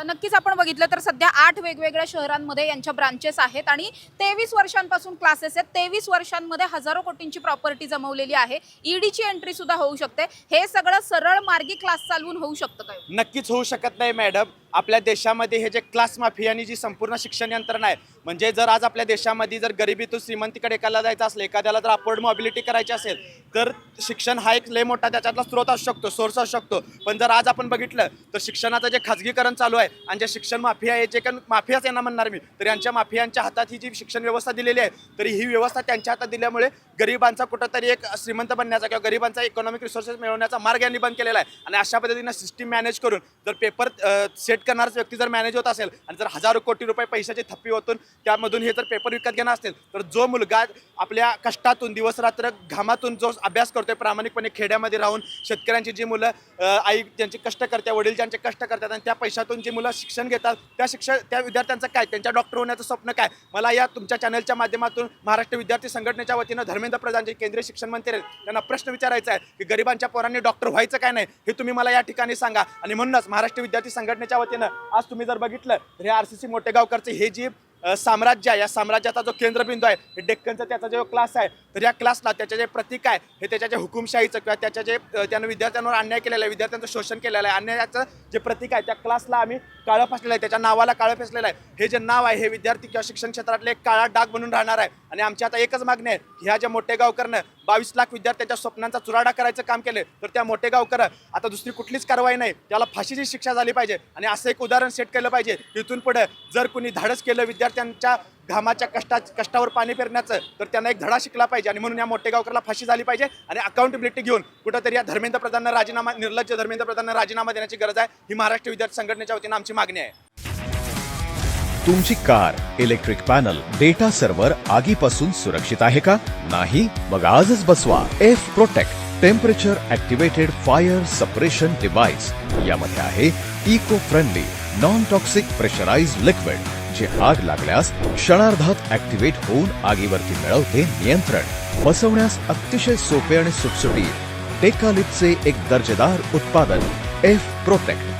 नक्कीच आपण बघितलं तर सध्या 8 वेगवेगळ्या शहरांमध्ये यांच्या ब्रांचेस आहेत आणि 23 वर्षांपासून क्लासेस आहेत. 23 वर्षांमध्ये हजारो कोटींची प्रॉपर्टी जमवलेली आहे. ईडीची एंट्री सुद्धा होऊ शकते. हे सगळं सरळ मार्गी क्लास चालवून होऊ शकतं काय? नक्कीच होऊ शकत नाही मॅडम. आपल्या देशामध्ये हे जे क्लास माफिया आणि जी संपूर्ण शिक्षण यंत्रणा आहे, म्हणजे जर आज आपल्या देशामध्ये जर गरिबीतून श्रीमंतीकडे एकाला जायचं असलं, एखाद्याला जर अपवर्ड मोबिलिटी करायची असेल, तर शिक्षण हा एक लय मोठा त्याच्यातला स्रोत असू शकतो, सोर्स असू शकतो. पण जर आज आपण बघितलं तर शिक्षणाचं जे खाजगीकरण चालू आहे आणि जे शिक्षण माफिया आहे, जे काही माफियाच यांना म्हणणार मी, तर यांच्या माफियांच्या हातात ही जी शिक्षण व्यवस्था दिलेली आहे, तरी ही व्यवस्था त्यांच्या हातात दिल्यामुळे गरिबांचा कुठंतरी एक श्रीमंत बनण्याचा किंवा गरिबांचा इकॉनॉमिक रिसोर्सेस मिळवण्याचा मार्ग यांनी बंद केलेला आहे. आणि अशा पद्धतीनं सिस्टीम मॅनेज करून जर पेपर सेट करणारच व्यक्ती जर मॅनेज होत असेल आणि जर हजारो कोटी रुपये पैशाची थप्पी होतून त्यामधून हे जर पेपर विकत घेणार असतील, तर जो मुलगा आपल्या कष्टातून दिवस रात्र घामातून जो अभ्यास करतोय प्रामाणिकपणे खेड्यामध्ये राहून, शेतकऱ्यांची जी मुलं आई ज्यांचे कष्ट करतात, वडील ज्यांचे कष्ट करतात आणि त्या पैशातून जी मुलं शिक्षण घेतात, त्या विद्यार्थ्यांचं काय, त्यांच्या डॉक्टर होण्याचं स्वप्न काय, मला या तुमच्या चॅनलच्या माध्यमातून महाराष्ट्र विद्यार्थी संघटनेच्या वतीनं धर्मेंद्र प्रधान जे केंद्रीय शिक्षण मंत्री आहेत त्यांना प्रश्न विचारायचा आहे की गरिबांच्या पोरांनी डॉक्टर व्हायचं काय नाही, हे तुम्ही मला या ठिकाणी सांगा. आणि म्हणूनच महाराष्ट्र विद्यार्थी संघटनेच्या वतीनं आज तुम्ही जर बघितलं तर हे RCC मोठेगावकरचे हे जी साम्राज्य आहे, या साम्राज्याचा जो केंद्रबिंदू आहे, हे डेक्कनचा त्याचा जो क्लास आहे, तर या क्लासला त्याचे जे प्रतीक आहे हे त्याच्या जे हुकुमशाहीचं किंवा त्याच्या जे त्यानं विद्यार्थ्यांवर अन्याय केलेला आहे, विद्यार्थ्यांचं शोषण केलेलं आहे, अन्यायाचं जे प्रतीक आहे त्या क्लासला आम्ही काळं फासलेलं आहे, त्याच्या नावाला काळं फासलेलं आहे. हे जे नाव आहे हे विद्यार्थी किंवा शिक्षण क्षेत्रातले एक काळा डाग म्हणून राहणार आहे. आणि आमची आता एकच मागणी आहे, ह्या ज्या मोठेगावकरनं 22 लाख विद्यार्थ्यांच्या स्वप्नांचा चुराडा करायचं काम केलं, तर त्या मोठेगावकर आता दुसरी कुठलीच कारवाई नाही, त्याला फाशीची शिक्षा झाली पाहिजे. आणि असं एक उदाहरण सेट केलं पाहिजे, इथून पुढे जर कुणी धाडस केलं विद्यार्थ्यांच्या घामाच्या कष्टावर पाणी पेरण्याचं, तर त्यांना एक धडा शिकला पाहिजे. आणि म्हणून या मोठेगावकरला फाशी झाली पाहिजे. आणि अकाउंटेबिलिटी घेऊन कुठंतरी या धर्मेंद्र प्रधानांना राजीनामा, निर्लज्ज धर्मेंद्र प्रधानांना राजीनामा देण्याची गरज आहे. ही महाराष्ट्र विद्यार्थी संघटनेच्या वतीनं आमची मागणी आहे. तुमची car, electric panel, data server आगीपासून सुरक्षित आहे का? नाही? मग आजच बसवा F protect temperature activated fire suppression device. यामध्ये आहे eco friendly non toxic pressurised liquid, जे आग लागल्यास क्षणार्धात ऍक्टिव्हेट होऊन आगीवरती मिळवते नियंत्रण. बसवण्यास अतिशय सोपे आणि सुटसुटीत टेकालिपचे एक दर्जेदार उत्पादन एफ प्रोटेक्ट.